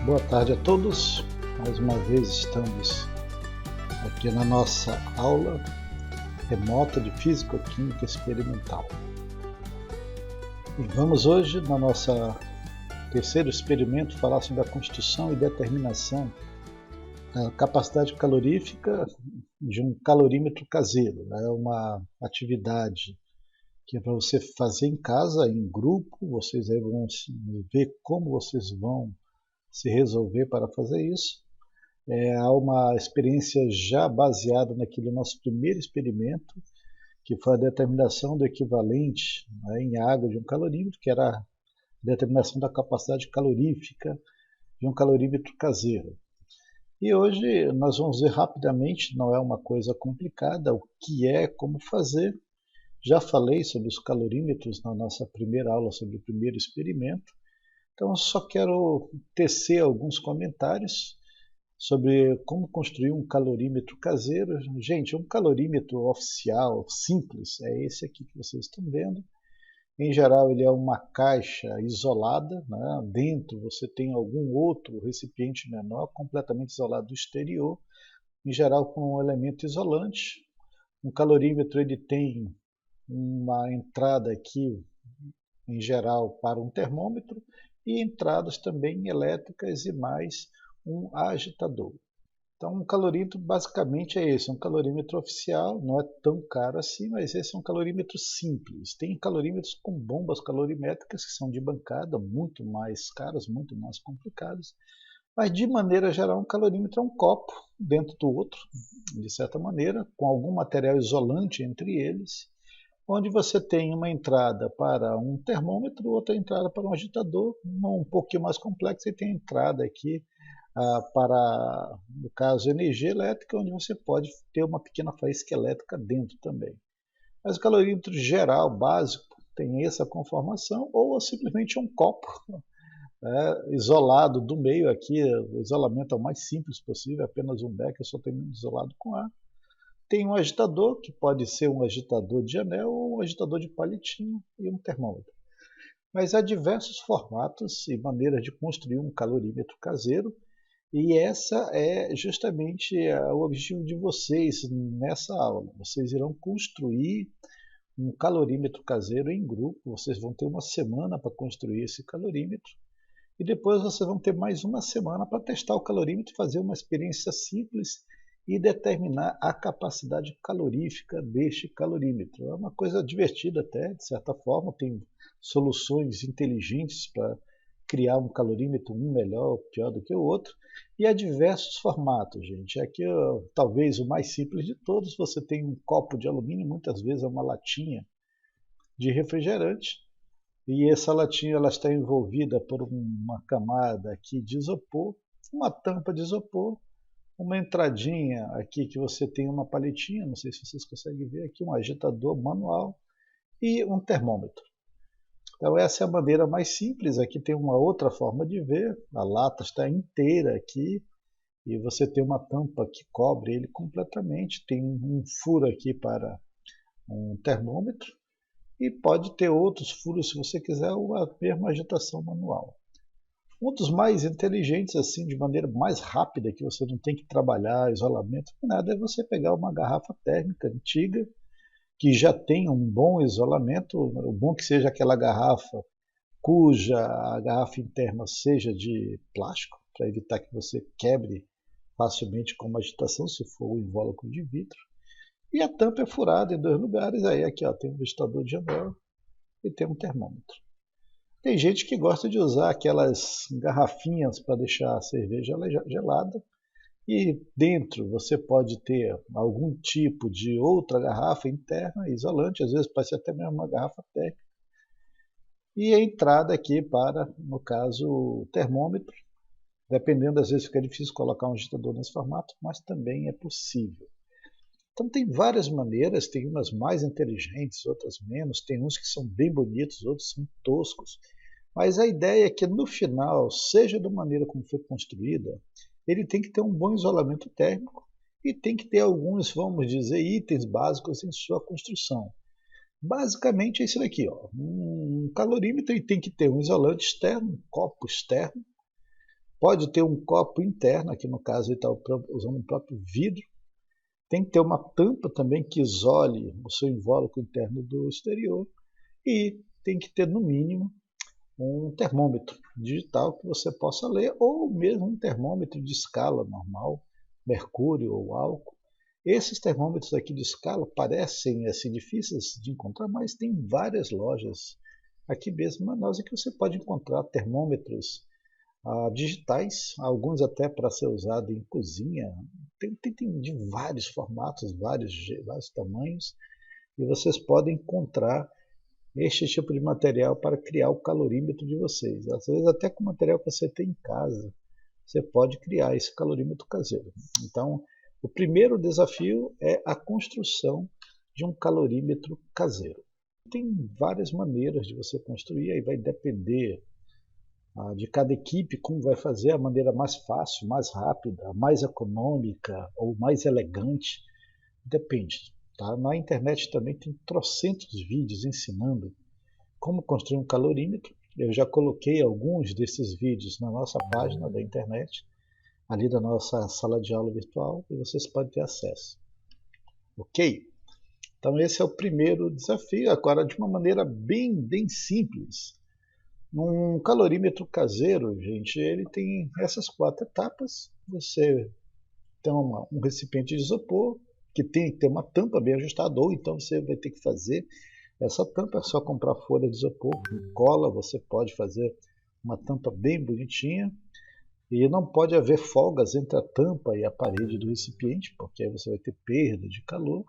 Boa tarde a todos. Mais uma vez estamos aqui na nossa aula remota de Físico-Química Experimental. E vamos hoje, no nosso terceiro experimento, falar sobre a construção e determinação da capacidade calorífica de um calorímetro caseiro. É uma atividade que é para você fazer em casa, em grupo. Vocês aí vão ver como vocês vão se resolver para fazer isso. Há uma experiência já baseada naquele nosso primeiro experimento, que foi a determinação do equivalente, né, em água de um calorímetro, que era a determinação da capacidade calorífica de um calorímetro caseiro. E hoje nós vamos ver rapidamente, não é uma coisa complicada, o que é, como fazer. Já falei sobre os calorímetros na nossa primeira aula sobre o primeiro experimento. Então, eu só quero tecer alguns comentários sobre como construir um calorímetro caseiro. Gente, um calorímetro oficial, simples, é esse aqui que vocês estão vendo. Em geral, ele é uma caixa isolada, né? Dentro você tem algum outro recipiente menor, completamente isolado do exterior, em geral com um elemento isolante. Um calorímetro ele tem uma entrada aqui, em geral, para um termômetro, e entradas também elétricas e mais um agitador. Então, um calorímetro basicamente é esse, um calorímetro oficial, não é tão caro assim, mas esse é um calorímetro simples. Tem calorímetros com bombas calorimétricas que são de bancada, muito mais caras, muito mais complicadas, mas de maneira geral um calorímetro é um copo dentro do outro, de certa maneira, com algum material isolante entre eles, onde você tem uma entrada para um termômetro, outra entrada para um agitador, um pouquinho mais complexo, e tem a entrada aqui para, no caso, energia elétrica, onde você pode ter uma pequena faísca elétrica dentro também. Mas o calorímetro geral, básico, tem essa conformação, ou simplesmente um copo isolado do meio aqui. O isolamento é o mais simples possível, apenas um becker, só tem isolado com ar. Tem um agitador, que pode ser um agitador de anel ou um agitador de palitinho, e um termômetro. Mas há diversos formatos e maneiras de construir um calorímetro caseiro, e essa é justamente o objetivo de vocês nessa aula. Vocês irão construir um calorímetro caseiro em grupo, vocês vão ter uma semana para construir esse calorímetro, e depois vocês vão ter mais uma semana para testar o calorímetro, fazer uma experiência simples e determinar a capacidade calorífica deste calorímetro. É uma coisa divertida até, de certa forma, tem soluções inteligentes para criar um calorímetro um melhor ou pior do que o outro, e há diversos formatos, gente. Aqui, talvez o mais simples de todos, você tem um copo de alumínio, muitas vezes é uma latinha de refrigerante, e essa latinha ela está envolvida por uma camada aqui de isopor, uma tampa de isopor, uma entradinha aqui que você tem uma paletinha, não sei se vocês conseguem ver aqui, um agitador manual e um termômetro. Então essa é a maneira mais simples. Aqui tem uma outra forma de ver, a lata está inteira aqui e você tem uma tampa que cobre ele completamente, tem um furo aqui para um termômetro e pode ter outros furos se você quiser, ou a mesma agitação manual. Um dos mais inteligentes, assim, de maneira mais rápida, que você não tem que trabalhar isolamento, nada, é você pegar uma garrafa térmica antiga, que já tem um bom isolamento, o bom que seja aquela garrafa cuja a garrafa interna seja de plástico, para evitar que você quebre facilmente com uma agitação, se for o invólucro de vidro. E a tampa é furada em dois lugares, aí aqui ó, tem um agitador de anel e tem um termômetro. Tem gente que gosta de usar aquelas garrafinhas para deixar a cerveja gelada, e dentro você pode ter algum tipo de outra garrafa interna, isolante, às vezes pode ser até mesmo uma garrafa térmica. E a entrada aqui para, no caso, o termômetro. Dependendo, às vezes fica difícil colocar um agitador nesse formato, mas também é possível. Então tem várias maneiras, tem umas mais inteligentes, outras menos, tem uns que são bem bonitos, outros são toscos. Mas a ideia é que no final, seja da maneira como foi construída, ele tem que ter um bom isolamento térmico e tem que ter alguns, vamos dizer, itens básicos em sua construção. Basicamente é isso daqui, ó. Um calorímetro ele tem que ter um isolante externo, um copo externo, Pode ter um copo interno, aqui no caso ele está usando um próprio vidro. Tem que ter uma tampa também que isole o seu invólucro interno do exterior. E tem que ter, no mínimo, um termômetro digital que você possa ler, ou mesmo um termômetro de escala normal, mercúrio ou álcool. Esses termômetros aqui de escala parecem assim, difíceis de encontrar, mas tem várias lojas aqui mesmo em Manaus em que você pode encontrar termômetros digitais, alguns até para ser usado em cozinha. Tem de vários formatos, vários tamanhos, e vocês podem encontrar este tipo de material para criar o calorímetro de vocês. Às vezes até com o material que você tem em casa, você pode criar esse calorímetro caseiro. Então, o primeiro desafio é a construção de um calorímetro caseiro. Tem várias maneiras de você construir, aí vai depender de cada equipe como vai fazer a maneira mais fácil, mais rápida, mais econômica ou mais elegante. Depende. Tá? Na internet também tem trocentos vídeos ensinando como construir um calorímetro. Eu já coloquei alguns desses vídeos na nossa página da internet, ali da nossa sala de aula virtual, e vocês podem ter acesso. Ok? Então esse é o primeiro desafio, agora de uma maneira bem simples. Um calorímetro caseiro, gente, ele tem essas 4 etapas. Você tem um recipiente de isopor, que tem que ter uma tampa bem ajustada, ou então você vai ter que fazer essa tampa, é só comprar folha de isopor, cola, você pode fazer uma tampa bem bonitinha. E não pode haver folgas entre a tampa e a parede do recipiente, porque aí você vai ter perda de calor.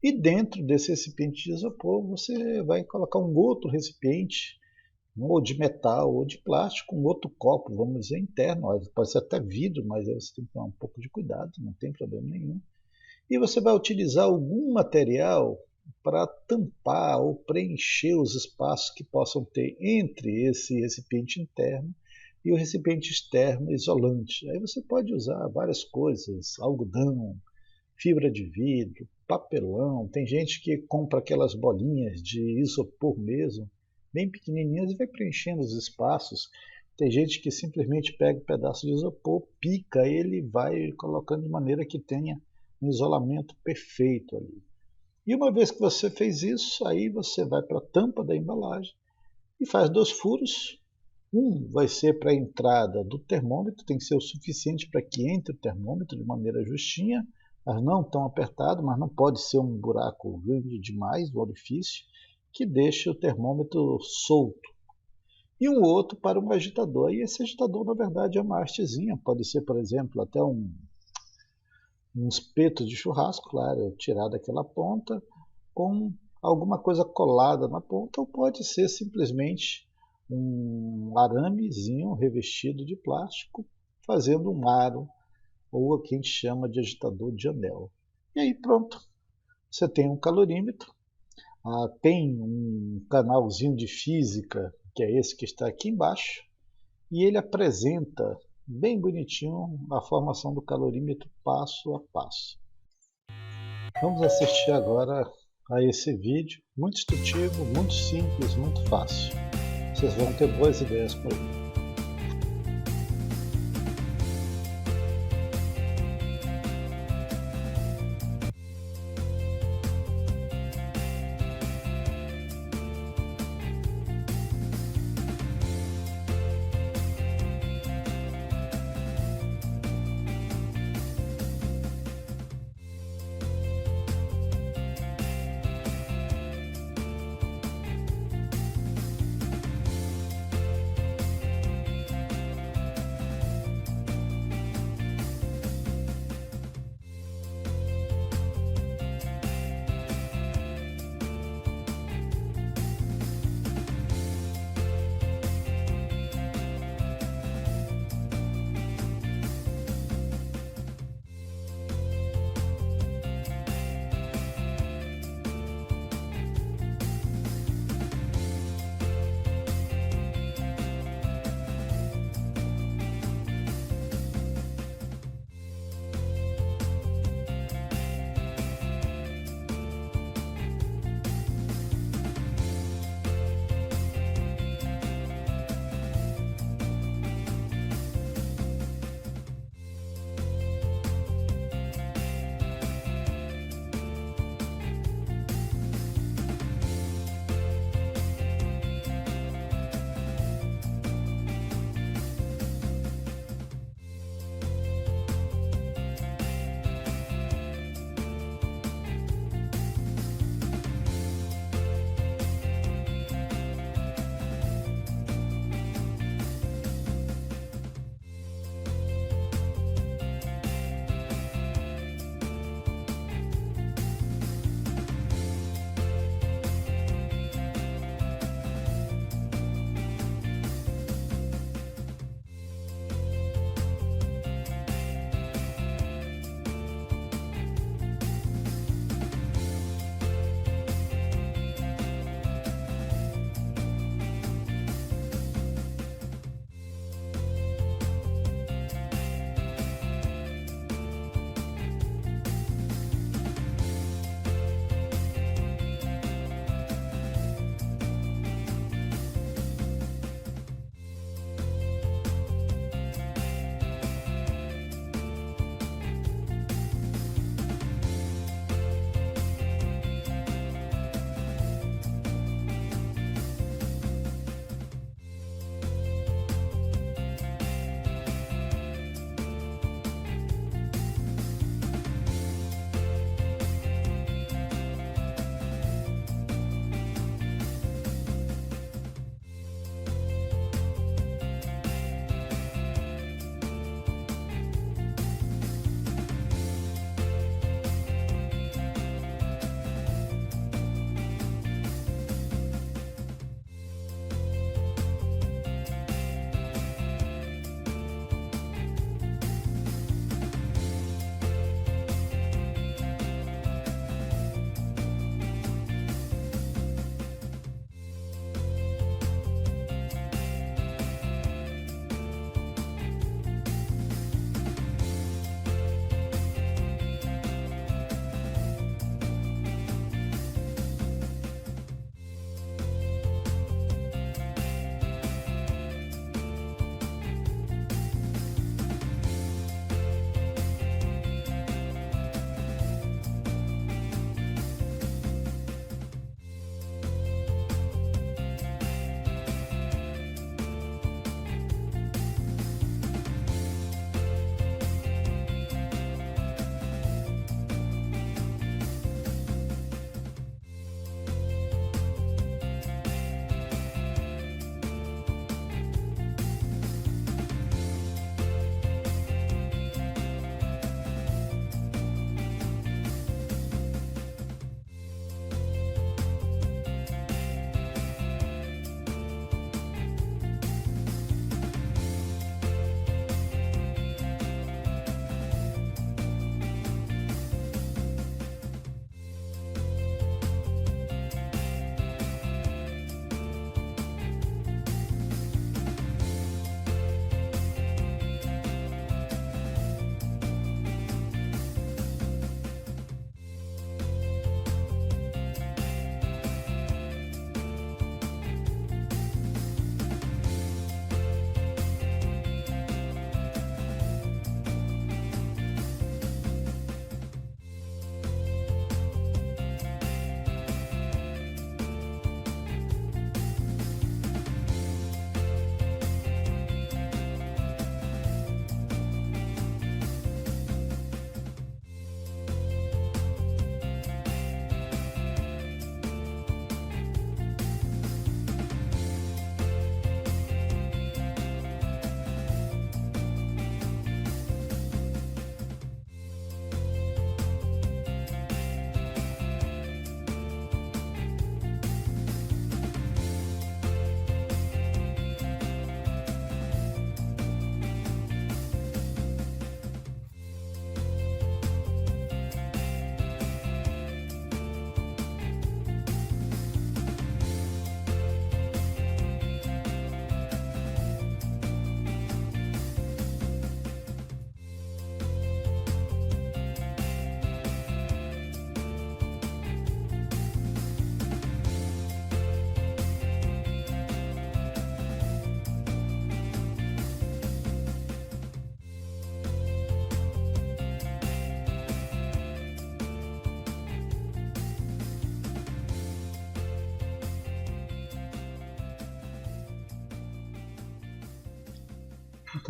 E dentro desse recipiente de isopor, você vai colocar um outro recipiente, ou de metal ou de plástico, um outro copo, vamos dizer, interno. Pode ser até vidro, mas aí você tem que tomar um pouco de cuidado, não tem problema nenhum. E você vai utilizar algum material para tampar ou preencher os espaços que possam ter entre esse recipiente interno e o recipiente externo isolante. Aí você pode usar várias coisas, algodão, fibra de vidro, papelão. Tem gente que compra aquelas bolinhas de isopor mesmo, bem pequenininhas, e vai preenchendo os espaços. Tem gente que simplesmente pega um pedaço de isopor, pica ele e vai colocando de maneira que tenha um isolamento perfeito ali. E uma vez que você fez isso, aí você vai para a tampa da embalagem e faz 2 furos. Um vai ser para a entrada do termômetro, tem que ser o suficiente para que entre o termômetro de maneira justinha, mas não tão apertado, mas não pode ser um buraco grande demais, um orifício, que deixe o termômetro solto. E um outro para um agitador. E esse agitador, na verdade, é uma hastezinha, pode ser, por exemplo, até um espeto de churrasco, claro, tirar daquela ponta, com alguma coisa colada na ponta, ou pode ser simplesmente um aramezinho revestido de plástico, fazendo um aro, ou o que a gente chama de agitador de anel. E aí pronto, você tem um calorímetro, tem um canalzinho de física, que é esse que está aqui embaixo, e ele apresenta bem bonitinho a formação do calorímetro passo a passo. Vamos assistir agora a esse vídeo, muito instrutivo, muito simples, muito fácil. Vocês vão ter boas ideias por aí.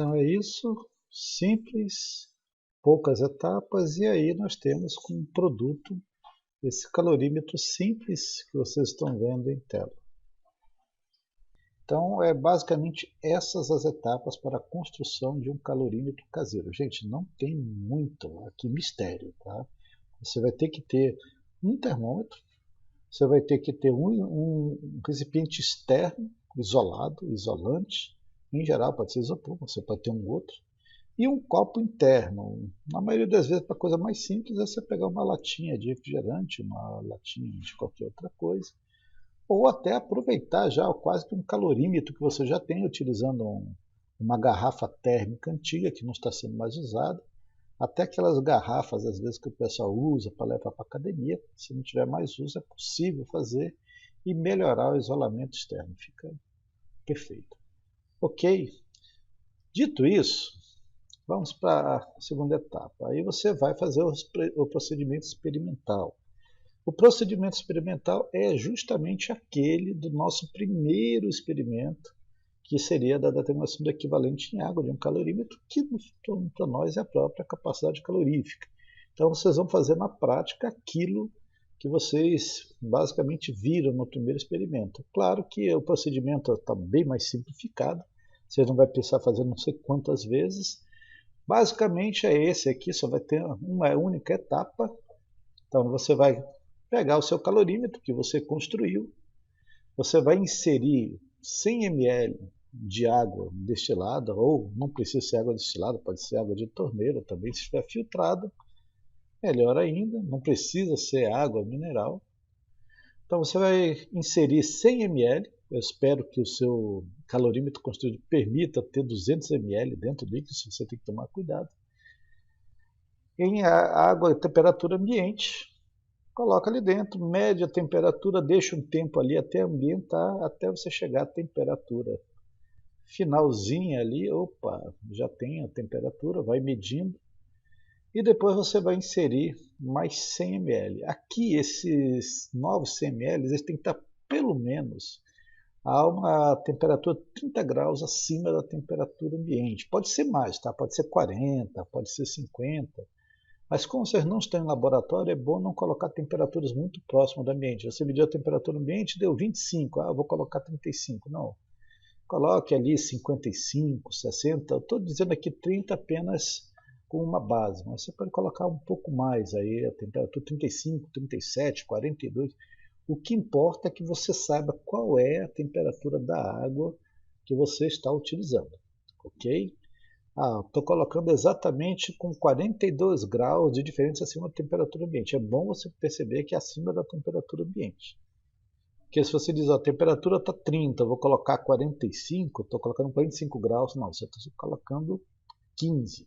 Então é isso, simples, poucas etapas, e aí nós temos como produto esse calorímetro simples que vocês estão vendo em tela. Então, é basicamente essas as etapas para a construção de um calorímetro caseiro. Gente, não tem muito aqui mistério, tá? Você vai ter que ter um termômetro, você vai ter que ter um recipiente externo, isolado, isolante, em geral pode ser isopor, você pode ter um outro, e um copo interno. Na maioria das vezes, para coisa mais simples, é você pegar uma latinha de refrigerante, uma latinha de qualquer outra coisa, ou até aproveitar já quase que um calorímetro que você já tem, utilizando uma garrafa térmica antiga que não está sendo mais usada, até aquelas garrafas às vezes que o pessoal usa para levar para a academia, se não tiver mais uso, é possível fazer e melhorar o isolamento externo, fica perfeito. Ok? Dito isso, vamos para a segunda etapa. Aí você vai fazer o procedimento experimental. O procedimento experimental é justamente aquele do nosso primeiro experimento, que seria da determinação do equivalente em água de um calorímetro, que para nós é a própria capacidade calorífica. Então vocês vão fazer na prática aquilo que vocês basicamente viram no primeiro experimento. Claro que o procedimento está bem mais simplificado, você não vai precisar fazer não sei quantas vezes. Basicamente é esse aqui, só vai ter uma única etapa. Então você vai pegar o seu calorímetro que você construiu, você vai inserir 100 ml de água destilada, ou não precisa ser água destilada, pode ser água de torneira também, se estiver filtrada, melhor ainda, não precisa ser água mineral. Então você vai inserir 100 ml, eu espero que o seu calorímetro construído permita ter 200 ml dentro do líquido, você tem que tomar cuidado. Em água a temperatura ambiente, coloca ali dentro, mede a temperatura, deixa um tempo ali até ambientar, até você chegar à temperatura finalzinha ali, opa, já tem a temperatura, vai medindo, e depois você vai inserir mais 100 ml. Aqui, esses novos 100 ml, eles têm que estar pelo menos a uma temperatura 30 graus acima da temperatura ambiente. Pode ser mais, tá? Pode ser 40, pode ser 50. Mas como vocês não estão em laboratório, é bom não colocar temperaturas muito próximas do ambiente. Você mediu a temperatura ambiente, deu 25, eu vou colocar 35. Não, coloque ali 55, 60. Eu estou dizendo aqui 30 apenas com uma base, mas você pode colocar um pouco mais aí, a temperatura 35, 37, 42. O que importa é que você saiba qual é a temperatura da água que você está utilizando, ok? Estou colocando exatamente com 42 graus de diferença acima da temperatura ambiente. É bom você perceber que é acima da temperatura ambiente. Porque se você diz, a temperatura está 30, eu vou colocar 45, estou colocando 45 graus, não, você está colocando 15.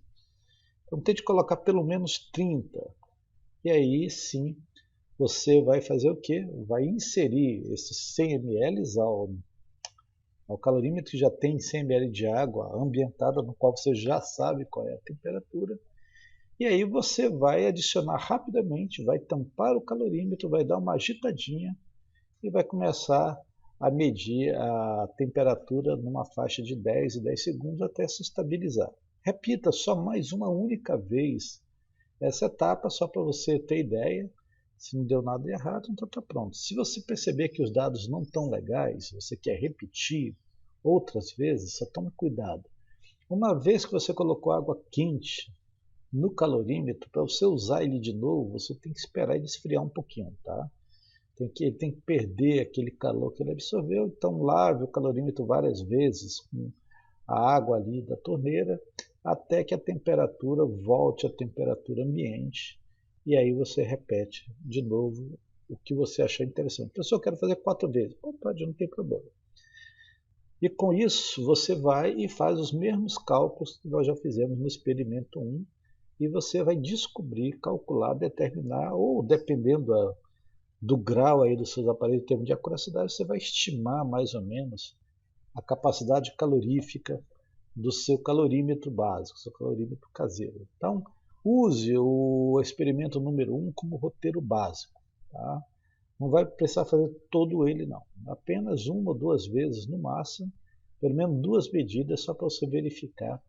Então tente colocar pelo menos 30. E aí sim, você vai fazer o quê? Vai inserir esses 100 ml ao calorímetro que já tem 100 ml de água ambientada, no qual você já sabe qual é a temperatura. E aí você vai adicionar rapidamente, vai tampar o calorímetro, vai dar uma agitadinha e vai começar a medir a temperatura numa faixa de 10 e 10 segundos até se estabilizar. Repita só mais uma única vez essa etapa, só para você ter ideia. Se não deu nada errado, então está pronto. Se você perceber que os dados não estão legais, você quer repetir outras vezes, só tome cuidado. Uma vez que você colocou água quente no calorímetro, para você usar ele de novo, você tem que esperar ele esfriar um pouquinho, tá? Ele tem que perder aquele calor que ele absorveu, então lave o calorímetro várias vezes com a água ali da torneira, até que a temperatura volte à temperatura ambiente, e aí você repete de novo o que você achar interessante. Pessoal, eu quero fazer 4 vezes. Pode, não tem problema. E com isso você vai e faz os mesmos cálculos que nós já fizemos no experimento 1, e você vai descobrir, calcular, determinar, ou dependendo do grau aí dos seus aparelhos em termos de acuracidade, você vai estimar mais ou menos a capacidade calorífica do seu calorímetro básico, seu calorímetro caseiro. Então, use o experimento número 1 como roteiro básico. Tá? Não vai precisar fazer todo ele, não. Apenas uma ou duas vezes no máximo, pelo menos 2 medidas, só para você verificar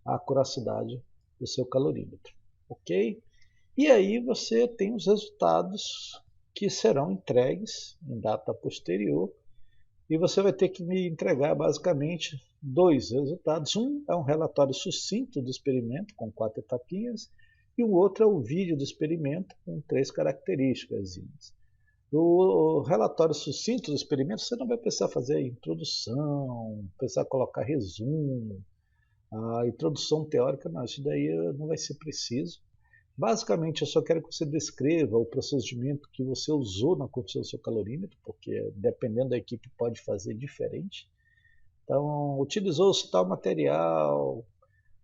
a acuracidade do seu calorímetro, ok? E aí você tem os resultados que serão entregues em data posterior e você vai ter que me entregar basicamente dois resultados. Um é um relatório sucinto do experimento com 4 etapinhas e o outro é o vídeo do experimento com 3 características. No relatório sucinto do experimento, você não vai precisar fazer a introdução, precisar colocar resumo, a introdução teórica, não, isso daí não vai ser preciso. Basicamente, eu só quero que você descreva o procedimento que você usou na construção do seu calorímetro, porque dependendo da equipe pode fazer diferente. Então, utilizou-se tal material,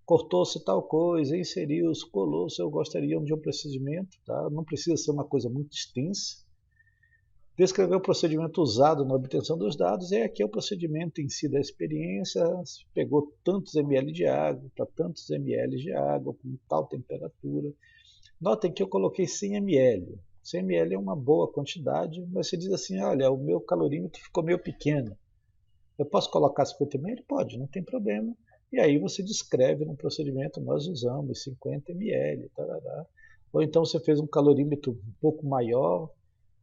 cortou-se tal coisa, inseriu-se, colou-se, eu gostaria de um procedimento, tá? Não precisa ser uma coisa muito extensa. Descrever o procedimento usado na obtenção dos dados, e aqui é o procedimento em si da experiência, pegou tantos ml de água, para tantos ml de água, com tal temperatura. Notem que eu coloquei 100 ml. 100 ml é uma boa quantidade, mas você diz assim, olha, o meu calorímetro ficou meio pequeno. Eu posso colocar 50 ml? Pode, não tem problema. E aí você descreve no procedimento, nós usamos 50 ml. Tarará. Ou então você fez um calorímetro um pouco maior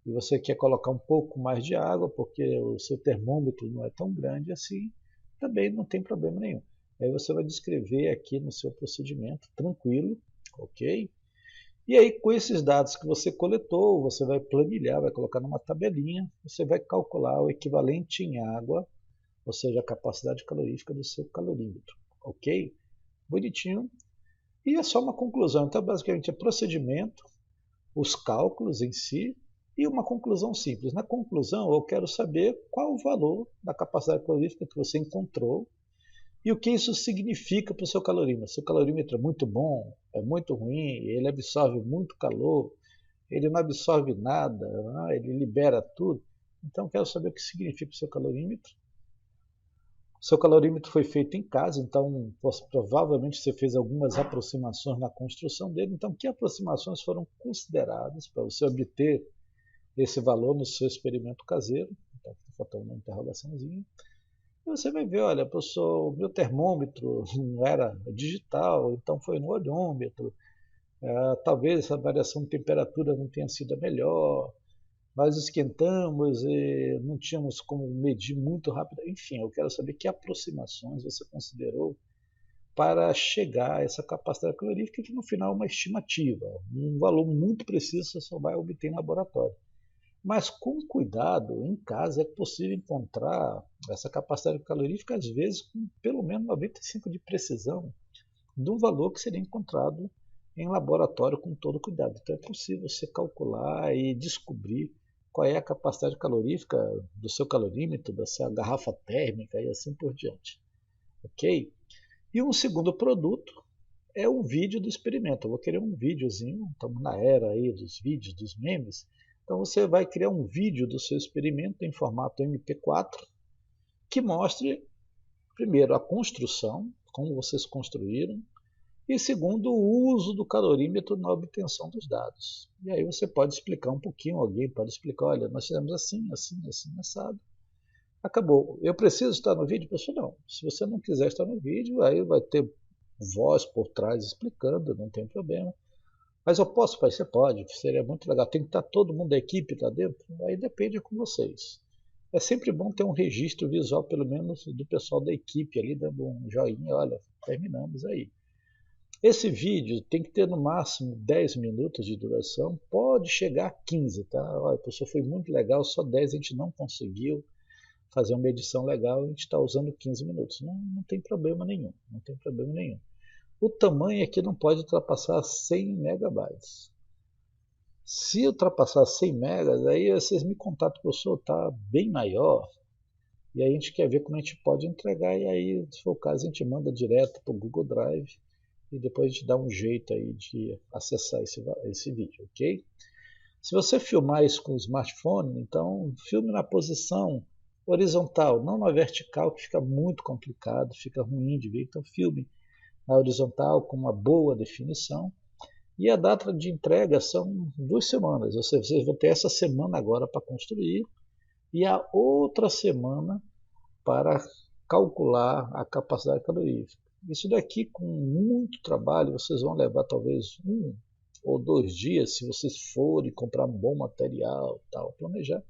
e você quer colocar um pouco mais de água, porque o seu termômetro não é tão grande assim, também não tem problema nenhum. Aí você vai descrever aqui no seu procedimento, tranquilo, ok? E aí, com esses dados que você coletou, você vai planilhar, vai colocar numa tabelinha, você vai calcular o equivalente em água, ou seja, a capacidade calorífica do seu calorímetro, ok? Bonitinho. E é só uma conclusão. Então, basicamente, é procedimento, os cálculos em si e uma conclusão simples. Na conclusão, eu quero saber qual o valor da capacidade calorífica que você encontrou e o que isso significa para o seu calorímetro. Se o calorímetro é muito bom, é muito ruim, ele absorve muito calor, ele não absorve nada, né? Ele libera tudo. Então, eu quero saber o que significa o seu calorímetro. O seu calorímetro foi feito em casa, então provavelmente você fez algumas aproximações na construção dele. Então, que aproximações foram consideradas para você obter esse valor no seu experimento caseiro? Então, está faltando uma interrogaçãozinha. E você vai ver, olha, professor, o meu termômetro não era digital, então foi no olhômetro. Talvez essa variação de temperatura não tenha sido a melhor. Nós esquentamos e não tínhamos como medir muito rápido. Enfim, eu quero saber que aproximações você considerou para chegar a essa capacidade calorífica, que no final é uma estimativa. Um valor muito preciso você só vai obter em laboratório. Mas com cuidado, em casa é possível encontrar essa capacidade calorífica, às vezes, com pelo menos 95% de precisão do valor que seria encontrado em laboratório com todo cuidado. Então é possível você calcular e descobrir qual é a capacidade calorífica do seu calorímetro, da sua garrafa térmica e assim por diante. Ok? E um segundo produto é um vídeo do experimento. Eu vou querer um videozinho, estamos na era aí dos vídeos, dos memes. Então você vai criar um vídeo do seu experimento em formato MP4 que mostre, primeiro, a construção, como vocês construíram, e segundo, o uso do calorímetro na obtenção dos dados. E aí você pode explicar um pouquinho, alguém pode explicar, olha, nós fizemos assim, assim, assim, assado. Acabou. Eu preciso estar no vídeo? Pessoal, não. Se você não quiser estar no vídeo, aí vai ter voz por trás explicando, não tem problema. Mas eu posso, pai? Você pode, seria muito legal. Tem que estar todo mundo da equipe lá dentro? Aí depende com vocês. É sempre bom ter um registro visual, pelo menos, do pessoal da equipe ali, dando um joinha, olha, terminamos aí. Esse vídeo tem que ter no máximo 10 minutos de duração, pode chegar a 15, tá? Olha, professor, foi muito legal, só 10 a gente não conseguiu fazer uma edição legal, a gente está usando 15 minutos. Não tem problema nenhum, não tem problema nenhum. O tamanho aqui não pode ultrapassar 100 megabytes. Se ultrapassar 100 megas, aí vocês me contatam, professor, está bem maior, e aí a gente quer ver como a gente pode entregar, e aí, se for o caso, a gente manda direto para o Google Drive, e depois a gente dá um jeito aí de acessar esse vídeo, ok? Se você filmar isso com o smartphone, então filme na posição horizontal, não na vertical, que fica muito complicado, fica ruim de ver, então filme na horizontal com uma boa definição. E a data de entrega são 2 semanas, ou seja, vocês vão ter essa semana agora para construir e a outra semana para calcular a capacidade calorífica. Isso daqui, com muito trabalho, vocês vão levar talvez 1 ou 2 dias, se vocês forem comprar um bom material, tal, planejar,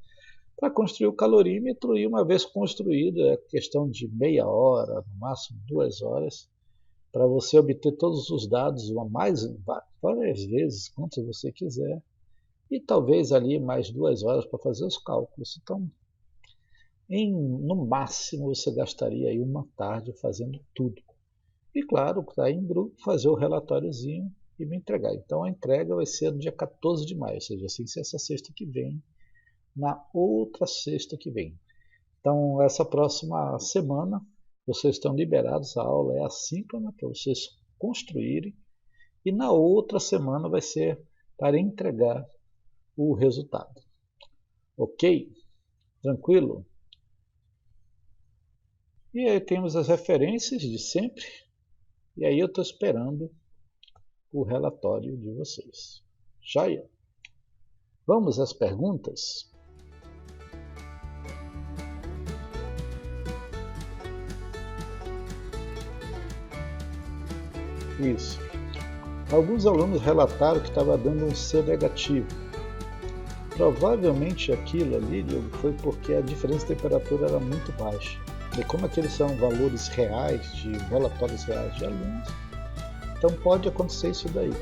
para construir o calorímetro. E uma vez construído, é questão de meia hora, no máximo 2 horas, para você obter todos os dados várias vezes, quantas você quiser, e talvez ali mais 2 horas para fazer os cálculos. Então, no máximo, você gastaria aí uma tarde fazendo tudo. E claro, está em grupo, fazer o relatóriozinho e me entregar. Então a entrega vai ser no dia 14 de maio, ou seja, sem ser essa sexta que vem, na outra sexta que vem. Então essa próxima semana vocês estão liberados, a aula é assíncrona para vocês construírem, e na outra semana vai ser para entregar o resultado. Ok? Tranquilo? E aí temos as referências de sempre, e aí eu estou esperando o relatório de vocês. Joia? Vamos às perguntas? Isso. Alguns alunos relataram que estava dando um C negativo. Provavelmente aquilo ali, Diogo, foi porque a diferença de temperatura era muito baixa. E como aqueles são valores reais, de relatórios reais de alunos, então pode acontecer isso daí.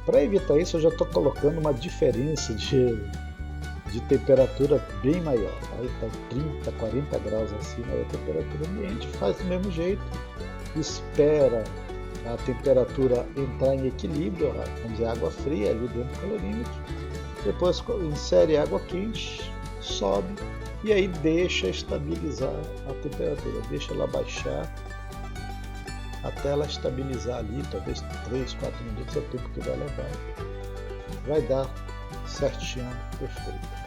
Para evitar isso, eu já estou colocando uma diferença de temperatura bem maior. Aí está 30, 40 graus acima da temperatura ambiente, faz do mesmo jeito, espera a temperatura entrar em equilíbrio, vamos dizer, água fria ali dentro do calorímetro, depois insere água quente, sobe e aí deixa estabilizar a temperatura, deixa ela baixar até ela estabilizar ali, talvez 3, 4 minutos é o tempo que vai levar. Vai dar certinho, perfeito.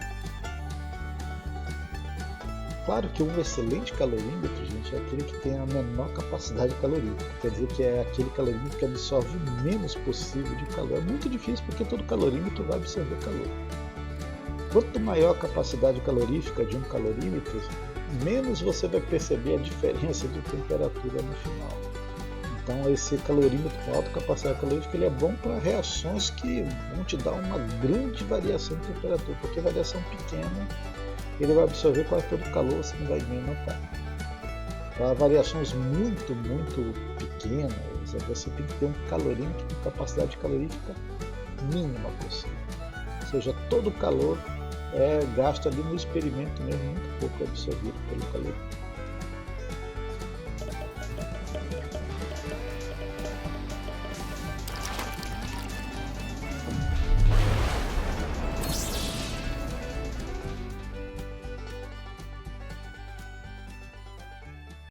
Claro que um excelente calorímetro, gente, é aquele que tem a menor capacidade calorífica. Quer dizer que é aquele calorímetro que absorve o menos possível de calor. É muito difícil porque todo calorímetro vai absorver calor. Quanto maior a capacidade calorífica de um calorímetro, menos você vai perceber a diferença de temperatura no final. Então esse calorímetro com alta capacidade calorífica ele é bom para reações que vão te dar uma grande variação de temperatura, porque variação pequena ele vai absorver quase todo o calor, você não vai nem notar. Para variações muito, muito pequenas, você tem que ter um calorímetro com capacidade calorífica mínima possível. Ou seja, todo o calor é gasto ali no experimento mesmo, muito pouco absorvido pelo calor.